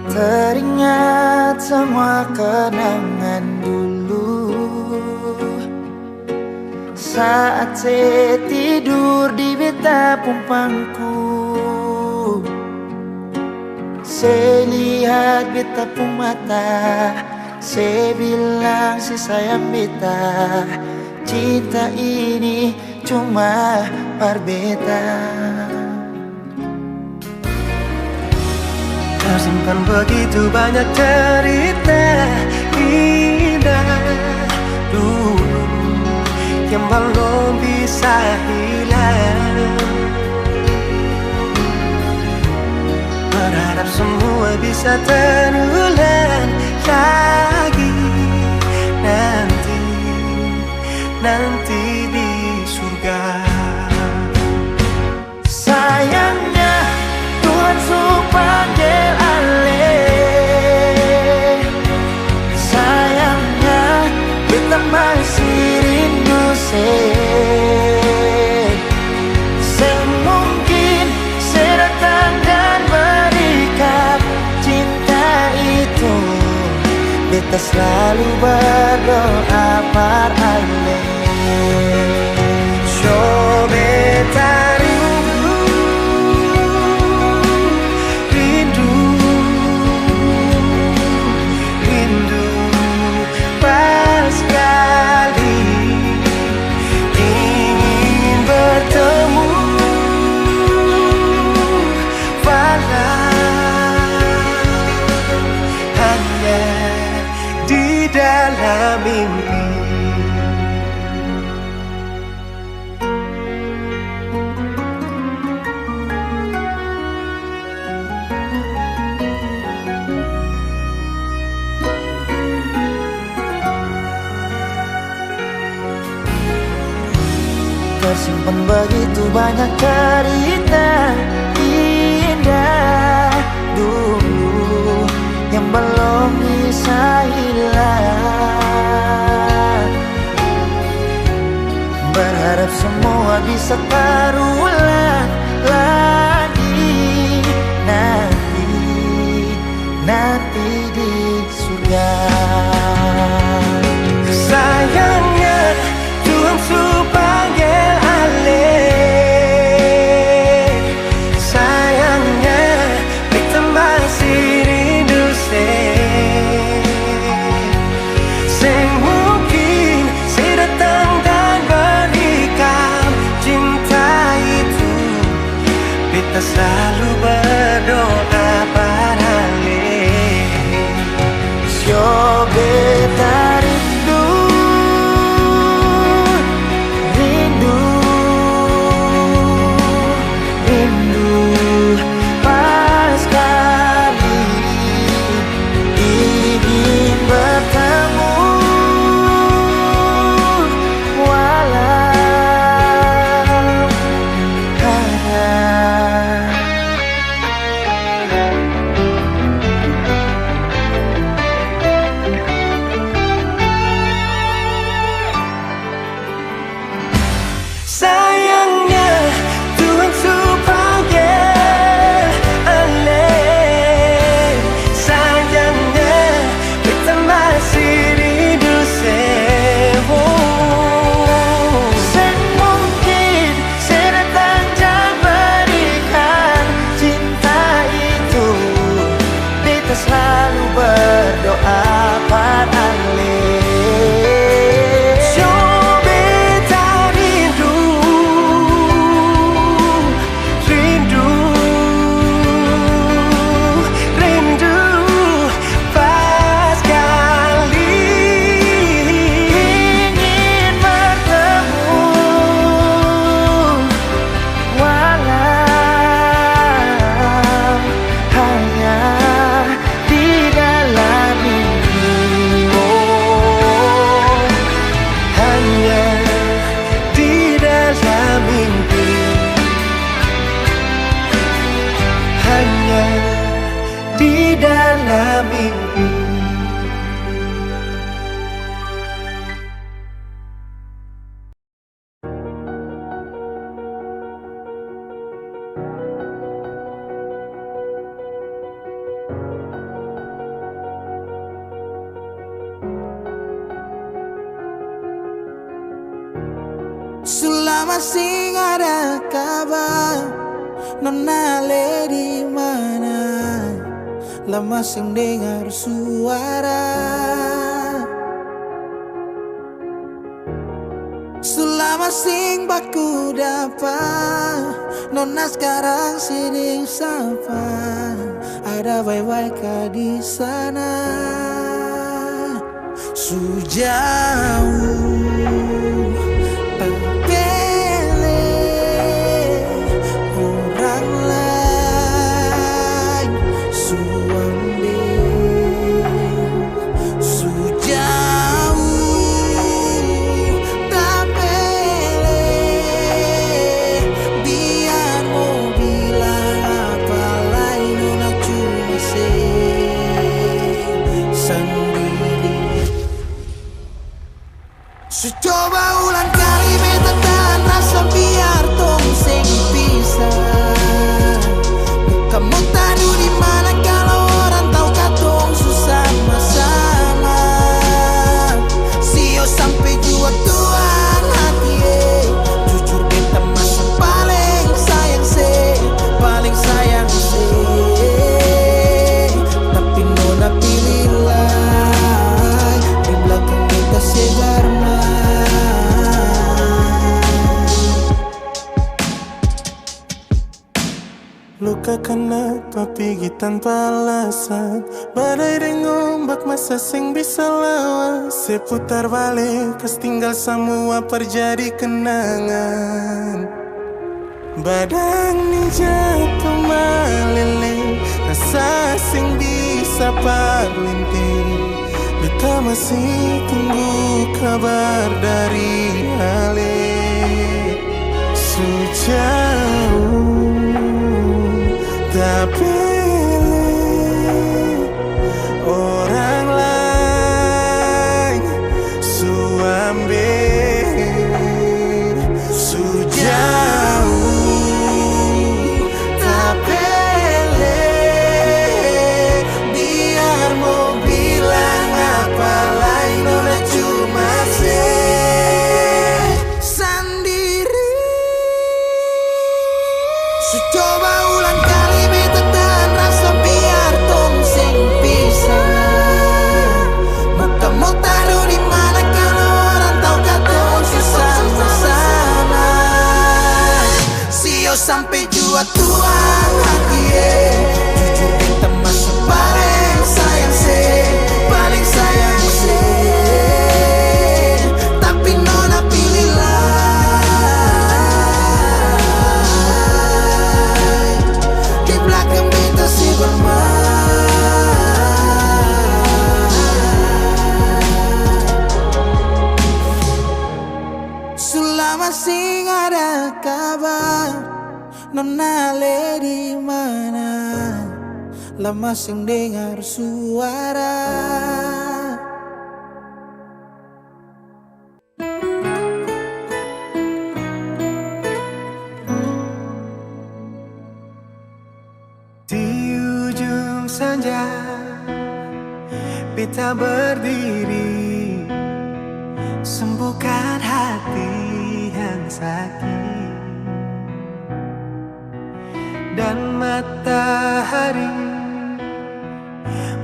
Teringat semua kenangan dulu saat saya tidur di beta pumpangku. Saya lihat beta pun mata, saya bilang si sayang beta, cinta ini cuma par beta. Tersimpan begitu banyak cerita indah dulu yang belum bisa hilang. Berharap semua bisa terulang lagi nanti di surga. Sayangnya Tuhan sudah panggil alih. Sayangnya kita masih rindu semungkin saya datang dan berikan cinta itu. Beta selalu berdoa par alih. So beta rindu pas sekali ingin bertemu, walau hanya di dalam mimpi. Tersimpan begitu banyak cerita indah dulu yang belum bisa hilang. Berharap semua bisa terulang lagi nanti di surga. Sayangnya Tuhan sudah panggil alih. Sayangnya kita masih rindu semungkin saya datang dan berikan cinta itu. Kita selalu berdoa paralel. Sio beta rindu pas sekali ingin bertemu, walau hanya sayangnya Tuhan sudah panggil alih. Sayangnya kita masih rindu semungkin saya datang dan berikan cinta itu. Beta selalu berdoa par alih. di dalam mimpi. masih ada kabar, Nona le di mana? Lama sing dengar suara. Selama sing baku dapat, Nona sekarang sering sapa. Ada bye-bye kah di sana? Sejauh coba ulang kali beta tahan rasa biar tong sing pisah. Kamu tahu di mana kalau orang tahu katong susah sama-sama. Sio sampai jua Tuhan hati jujur beta masih paling sayang se. Tapi Nona pilihlah di belakang beta segarma. Luka kenapa pergi tanpa alasan? Badai dan ombak masa sing bisa lawan. Seputar balik kas tinggal semua terjadi kenangan. Badang ni jatuh meleleh, rasa sing bisa parlinting. Beta masih tunggu kabar dari Ale. Sejauh tak pilih orang lain suambil. Sejauh tak pilih biar mau bilang apa lain, Nona cuma sendiri. Coba ulang kali beta tahan rasa biar tong sing pisah. Maka mau taruh di mana kalau orang tahu katong susah bersama. Sio sampai jua Tuhan hati jujur beta masih paling sayang se. Tapi Nona pilihlah di belakang beta si selama sing ada kabar, Nona le di mana? Lama sing dengar suara. Di ujung senja beta berdiri, sembuhkan hati yang sakit. Dan matahari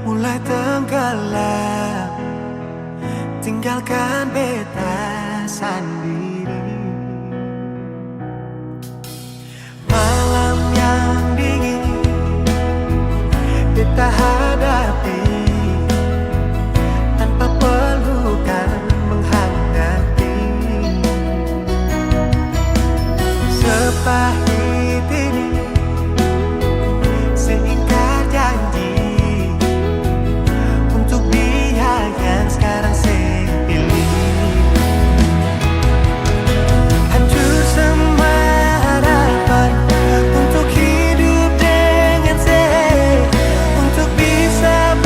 mulai tenggelam, tinggalkan beta sendiri. Malam yang dingin beta hadapi tanpa pelukan menghangati. Sepahit ini seingkar janji untuk dia yang sekarang saya pilih. Hancur semua harapan untuk hidup dengan saya, untuk bisa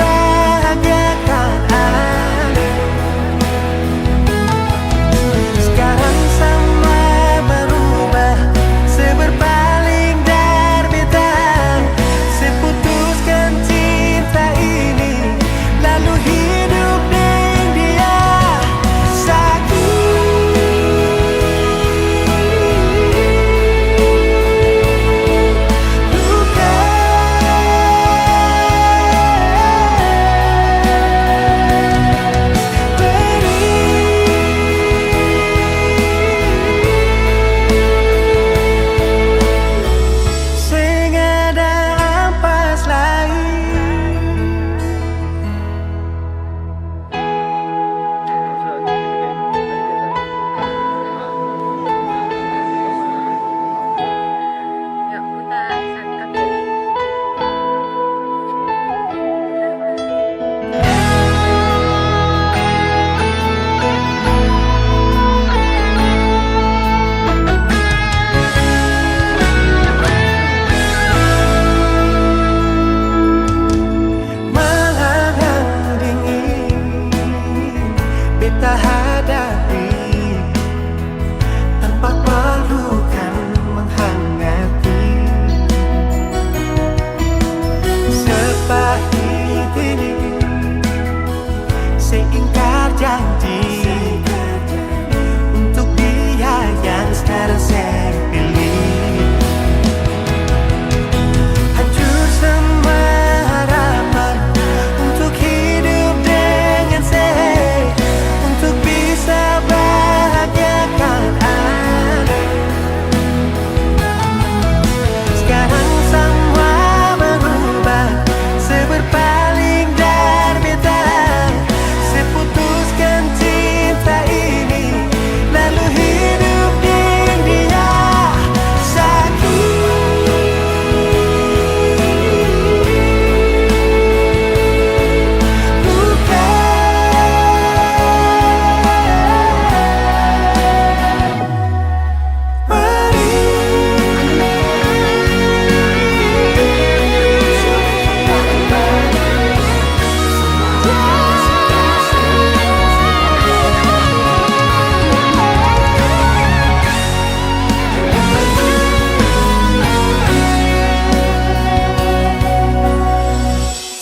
sepahit ini, seingkar janji untuk dia yang sekarang saya pilih. Hancur semua harapan untuk hidup dengan saya, untuk bisa bahagiakan Anda. Sekarang semua berubah, seberpaling dan beda. Saya putuskan cinta ini, lalu hidup dengan dia. Sakit, luka,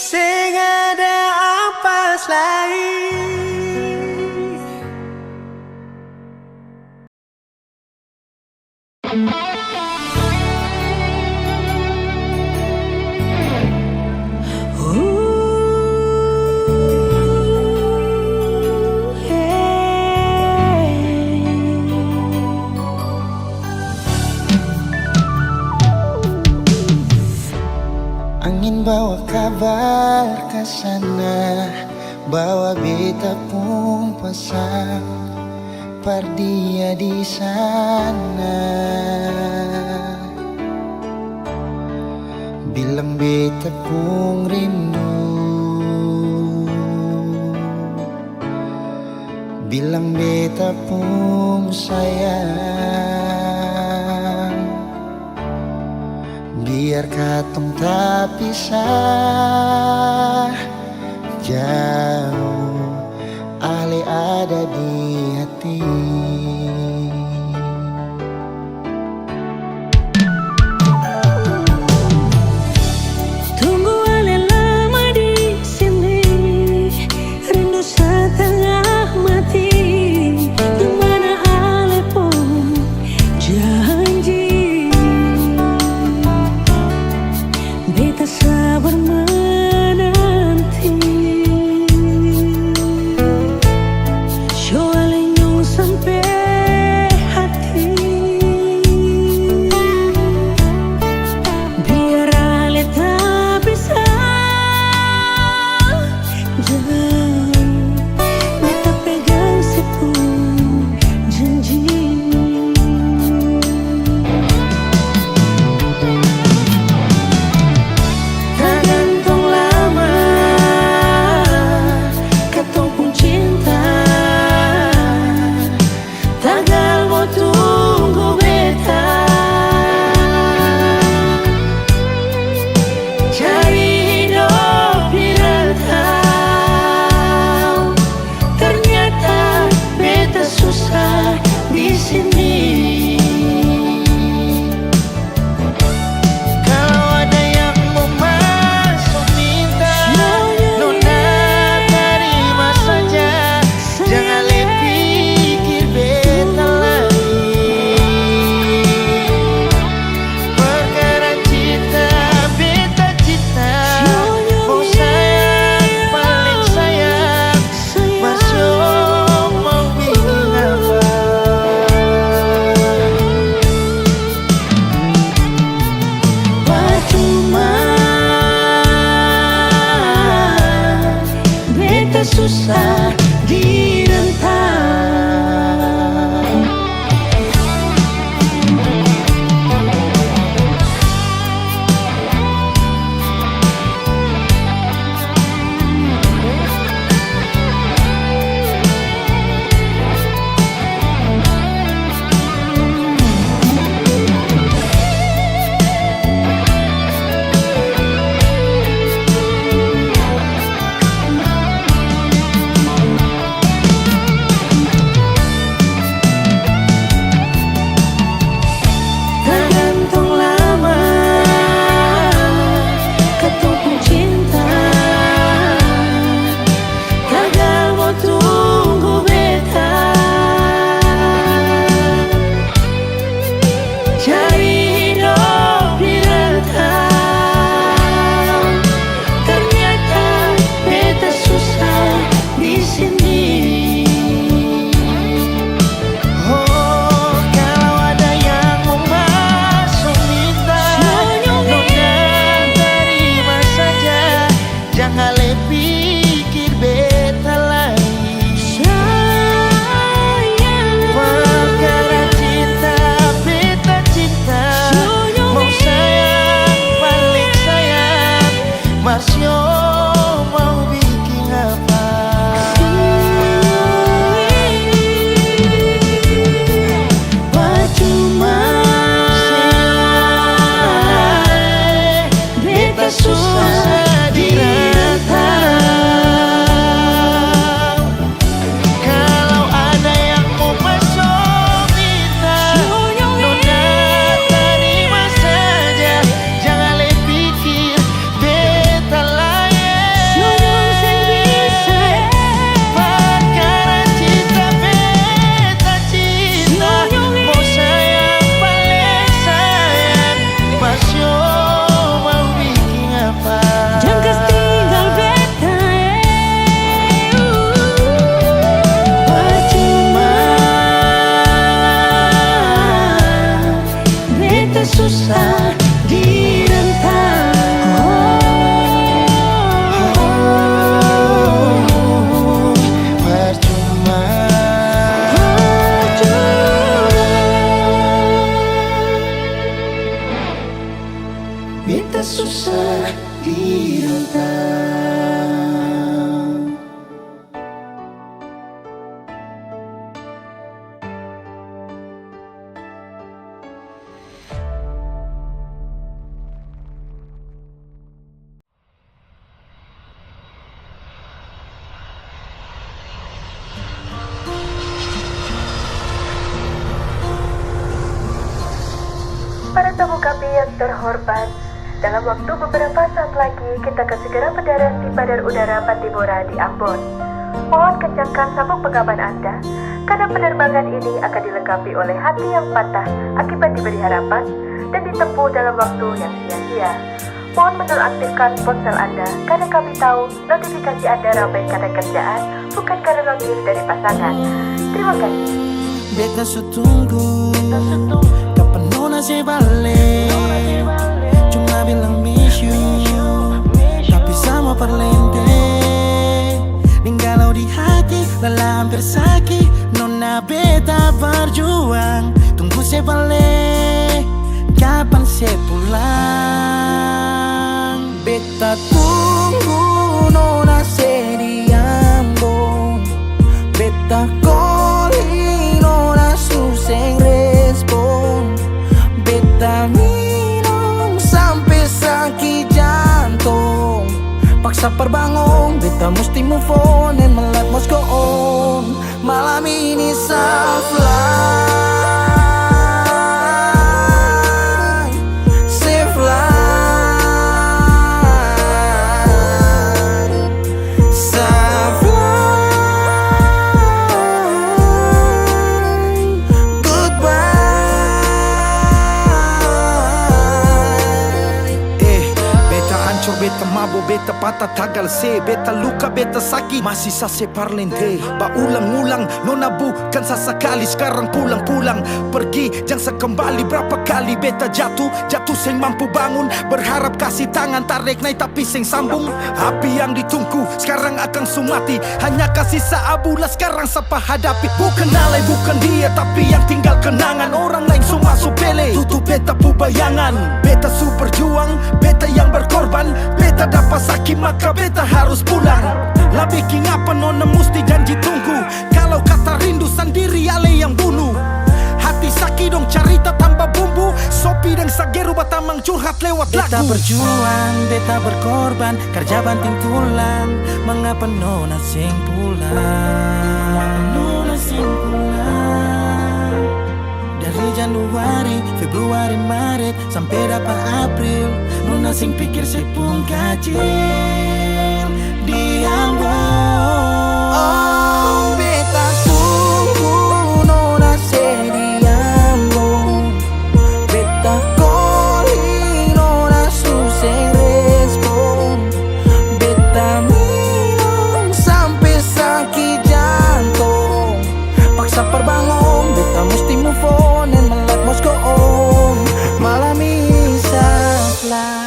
sing ada ampas lain. Angin bawa kabar ke sana, bawa beta pun pasang pardia di sana. Bilang beta pun rindu, bilang beta pun sayang. Biar katong tak pisah jauh, Ale ada di hati. Tunggu Ale lama di sini, rindu setengah mati. Kemana Ale pun janji, beta sabar menanti. Show Ale nyong sampai hati, biar Ale tak bisa jauh. Beta pegang sepuluh janji. Tak gantung lama katong pun cinta, tanggal mau tunggu beta. Cari hidup di rantau, ternyata beta susah di sini. Kalau ada yang mau masuk minta, nona terima saja. Jangan le pikir beta lagi. Perkara cinta, beta cinta. Mau sayang, paling sayang. Masuk mau bikin apa? Percuma beta susah di rentang. Masyo mau bikin apa? Percuma beta susah dirantau. Kalau ada yang mau masuk kita, nona terima saja. Jangan le pikir beta lain. Perkara cinta beta cinta, mau sayang paling sayang. Masyo mau bikin apa? Jangan tinggal beta percuma beta susah Percuma. beta susah dirantau. Para tamu kami yang terhormat, dalam waktu beberapa saat lagi kita akan segera mendarat di Bandar Udara Pattimura di Ambon. Mohon kencangkan sabuk pengaman Anda, karena penerbangan ini akan dilengkapi oleh hati yang patah akibat diberi harapan dan ditempuh dalam waktu yang sia-sia. Mohon menonaktifkan ponsel Anda, karena kami tahu notifikasi Anda ramai karena kerjaan, bukan karena notif dari pasangan. Terima kasih. Beta sutunggu kapan nona se balik. Cuma bilang miss you, tapi sama perlente. Ninggalau di hati, lelah hampir sakit. Nona beta berjuang, tunggu se balik. Kapan se pulang? Beta tunggu nona se di Ambon. Beta calling nona suseng respon. Beta minum sampai sakit jantung. Paksa perbangun, beta mesti move on and my life must go on. Malam ini safe-fly, safe-fly, safe-fly. Goodbye. Beta hancur, beta mabuk, beta patah tagal se. Beta luka, beta sakit, masih sase parlente. Ulang-ulang, nona bukan sesekali. Sekarang pulang-pulang, pergi jangan sekembali. Berapa kali beta jatuh seng mampu bangun. Berharap kasih tangan, tarik naik tapi seng sambung. Api yang ditunggu, sekarang akan sumati. Hanya kasih seabulah, sekarang siapa hadapi. Bukan alay, bukan dia, tapi yang tinggal kenangan. Orang lain semua supele, tutup beta pu bayangan. Beta su berjuang, beta yang berkorban. Beta dapat sakit maka beta harus pulang. Lah bikin apa nona mesti janji tunggu. Kalau kata rindu sendiri ale yang bunuh. Hati sakit dong cerita tambah bumbu. Sopi dan sageru batamang curhat lewat lagu. Beta berjuang, beta berkorban, kerja banting tulang. Mengapa nona sing pulang? Nona sing pulang. Dari Januari, Februari, Maret sampai dapat April. Nona sing pikir saya pun kacil di Ambon. Oh, beta tunggu nona se di Ambon. Beta calling nona suseng respon. Beta minum sampai sakit jantung. Paksa perbangun, beta mesti move on and my life must go on. Malam ini salah.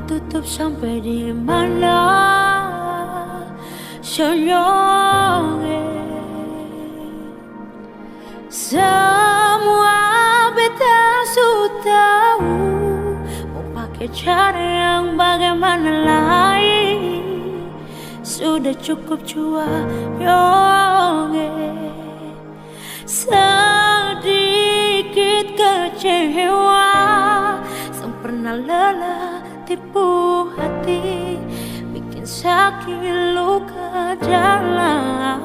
tutup sampai di mana senyumnya. Semua beta sudah tahu, mau pakai cara yang bagaimana lagi. Sudah cukup jua yonge. Sedikit kecewa, sang pernah lelah tipu hati, bikin sakit luka dalam.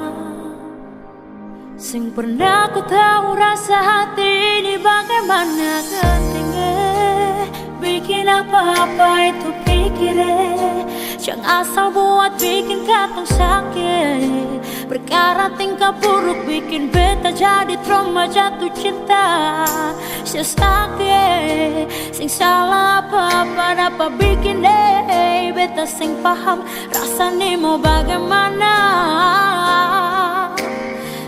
Sing pernah ku tahu rasa hati ini bagaimana ketingge, bikin apa-apa itu pikirnya. Jangan asal buat bikin katong sakit, perkara tingkah buruk bikin beta jadi trauma jatuh cinta. Sakit, sing salah apa-apa dapat bikin deh beta sing paham rasanya mau bagaimana.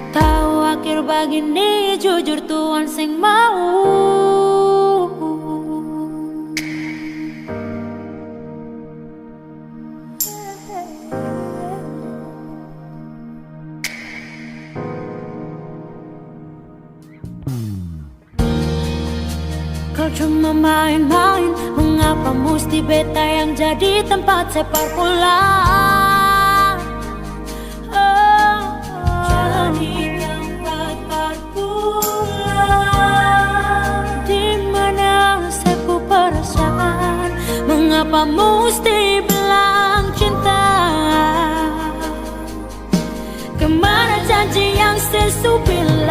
Tahu akhir begini jujur Tuhan sing mau. Kau cuma main-main, mengapa mesti beta yang jadi tempat sepak bola? Jadi tempat bola, dimana sepu perasaan, mengapa mesti bilang cinta? Kemana janji yang sesu bilang?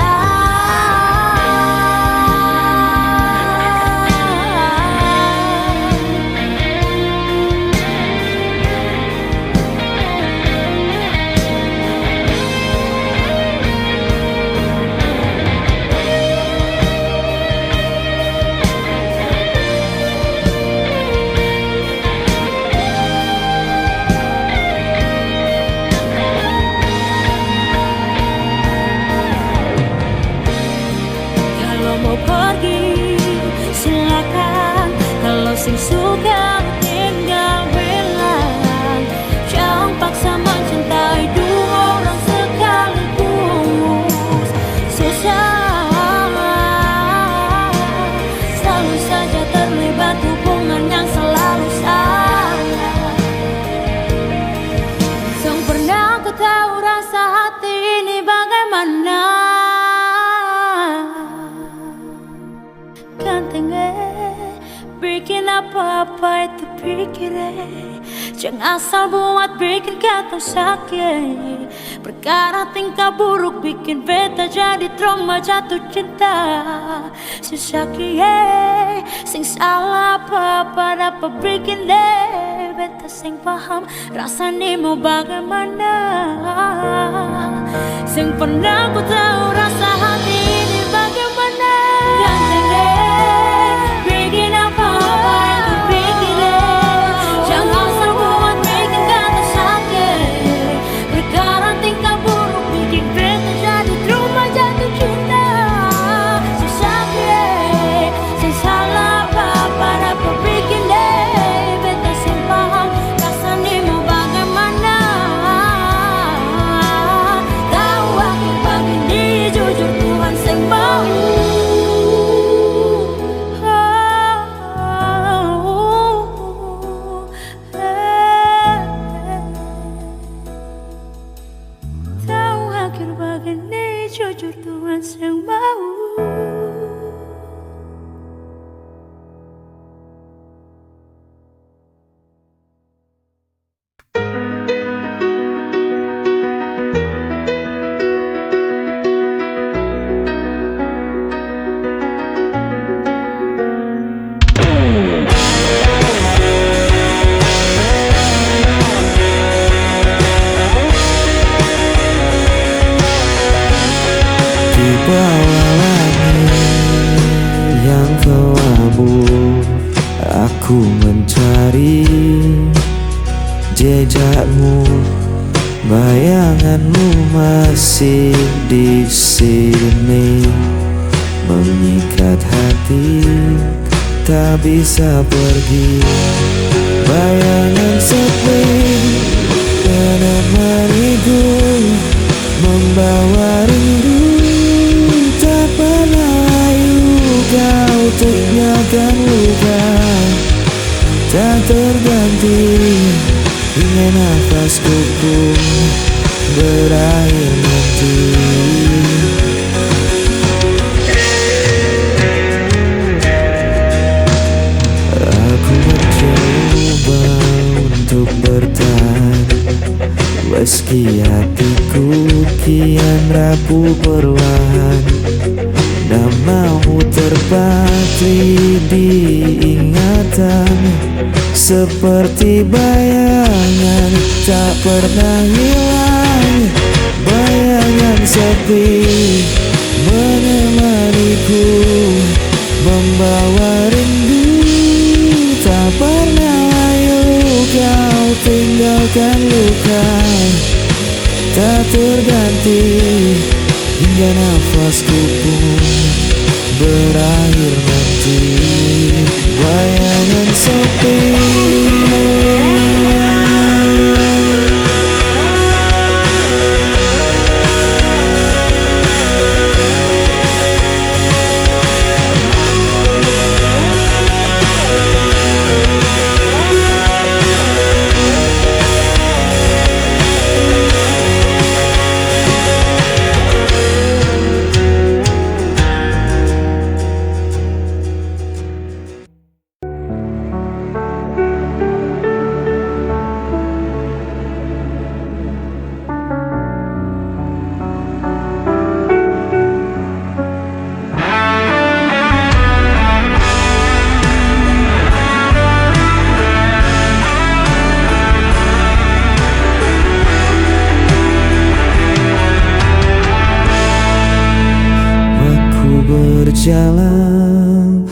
Sing suka tinggal bilang, jangan paksa mencintai dua orang sekaligus. Susah, selalu saja terlibat hubungan yang selalu salah. Yang pernah ku tahu rasa hati ini bagaimana. Gantengnya bikin apa-apa itu pikirnya. Jangan asal buat bikin katong sakit, perkara tingkah buruk bikin beta jadi trauma jatuh cinta. Si sakit, sing salah apa-apa dapat bikin deh beta sing paham rasanya mau bagaimana. Sing pernah ku tahu rasa hati ini bagaimana. Ganteng deh, bikin apa-apa itu pikirnya. Jangan asal buat bikin kata sakit, perkara tingkah buruk bikin beta jadi trauma jatuh cinta. Si sakit, si salah apa-apa dapat bikin deh beta sing paham rasanya mau bagaimana. Tahu aku begini jujur Tuhan sing mau. Jujur Tuhan yang mau. Bawah langit yang kelabu, aku mencari jejakmu. Bayanganmu masih di sini, mengikat hati, tak bisa pergi. Bayangan sepi menemaniku, membawa rindu. Tak pernah layu kau tinggalkan luka, tak terganti hingga nafasku pun berakhir nanti. Aku mencoba untuk bertahan, meski hatiku kian rapuh perlahan. Namamu terpatri di ingatan, seperti bayangan tak pernah hilang. Bayangan sepi menemaniku, membawa rindu. Tak pernah layu kau tinggalkan luka, tak terganti hingga nafasku pun berakhir nanti. Bayangan sepi berjalan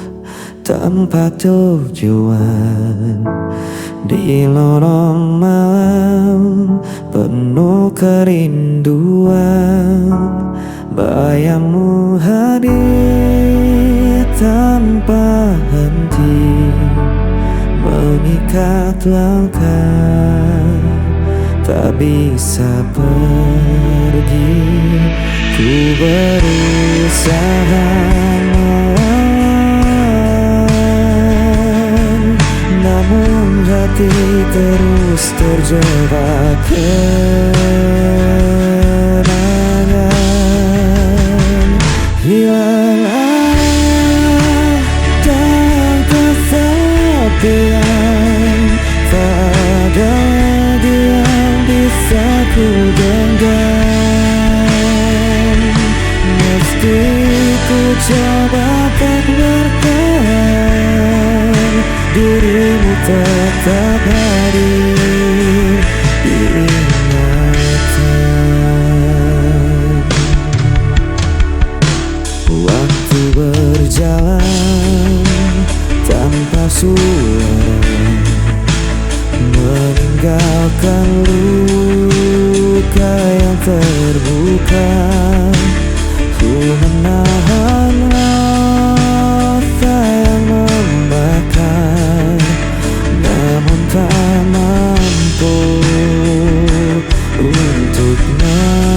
tanpa tujuan di lorong malam penuh kerinduan. Bayangmu hadir tanpa henti, mengikat langkah, tak bisa pergi. Ku berusaha melawan, namun hati terus terjebak kenangan. Hilang arah dan kesepian, tak ada lagi yang bisa ku genggam. Meski ku coba tak bertahan, dirimu tetap hadir di ingatan. Waktu berjalan tanpa suara, meninggalkan luka yang terbuka. Ku menahan rasa yang membakar, namun tak mampu untuk menghilang.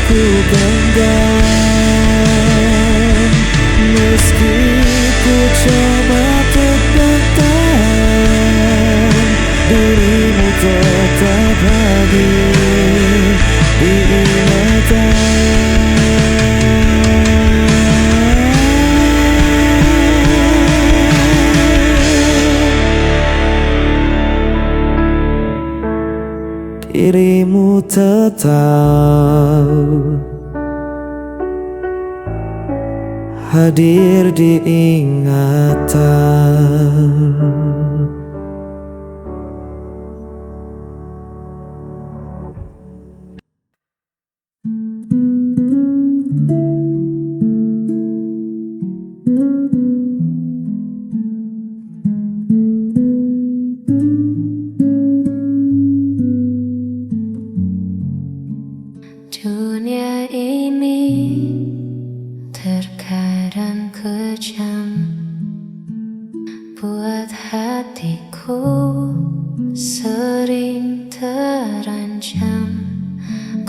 Ku genggam, meski ku coba untuk bertahan, dirimu tetap hadir di ingatan. Di dirimu tetap hadir di ingatan. Dunia ini terkadang kejam, buat hatiku sering terancam.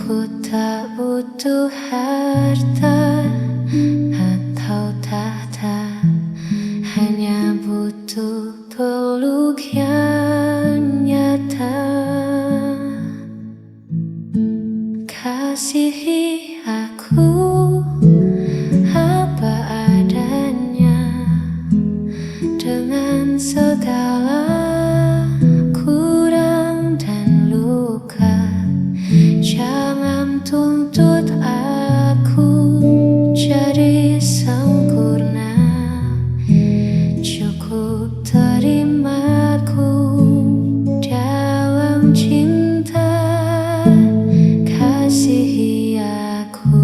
Ku tak butuh harta atau tahta, hanya butuh peluk yang nyata. Kasihi aku apa adanya, dengan segala kurang dan luka. Jangan tuntut aku jadi sempurna, cukup terimaku dalam cinta. Kasihi aku.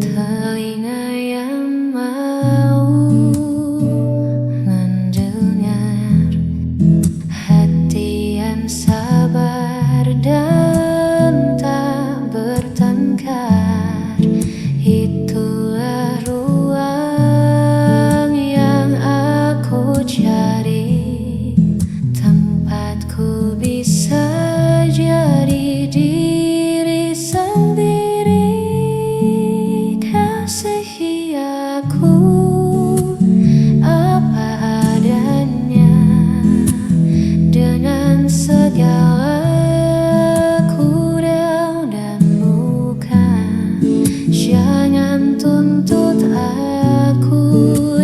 Telinga yang mau mendengar, hati yang sabar dan tak bertengkar. Itulah ruang yang aku cari, tempatku bisa jadi diri sendiri. Kasihi aku apa adanya, dengan segala kurang dan luka. Jangan tuntut aku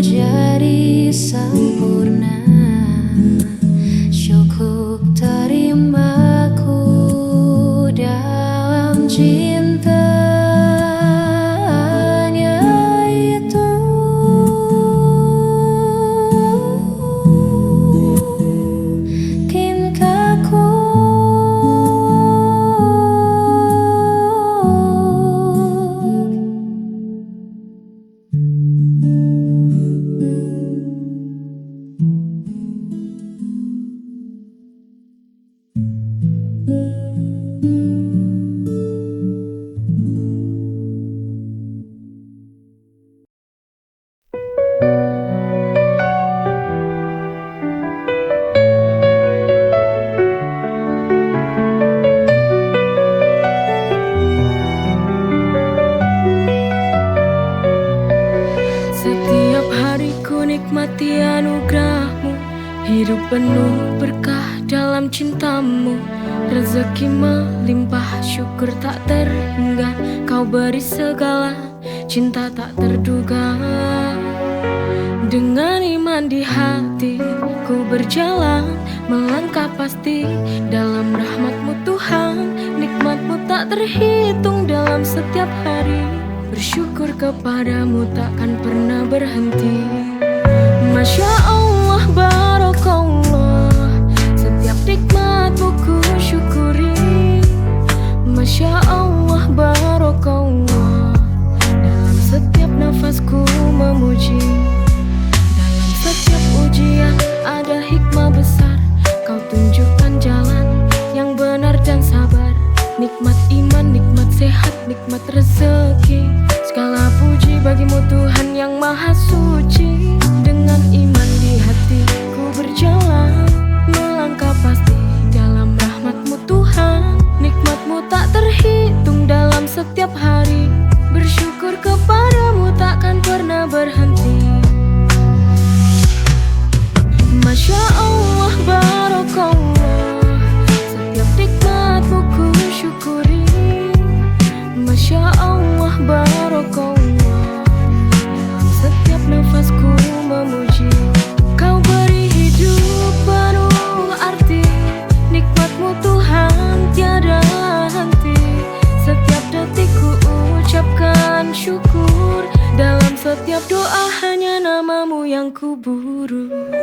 jadi sempurna, cukup terimaku dalam cinta. Hanya itu. Cintaku. Setiap hariku nikmati anugerahmu, hidup penuh berkah dalam cintamu. Rezeki melimpah, syukur tak terhingga. Kau beri segala, cinta tak terduga. Dengan iman di hati, ku berjalan, melangkah pasti dalam rahmat-Mu Tuhan. Nikmat-Mu tak terhitung dalam setiap hari. Bersyukur kepadamu takkan pernah berhenti. Masya Allah, barakallah, setiap nikmat-Mu ku syukuri. Masya Allah, barakallah, dalam setiap nafasku memuji. Dalam setiap ujian ada hikmah besar. Kau tunjukkan jalan yang benar dan sabar. Nikmat iman, nikmat sehat, nikmat rezeki. Segala puji bagimu Tuhan yang maha suci. Dengan iman di hati ku buru.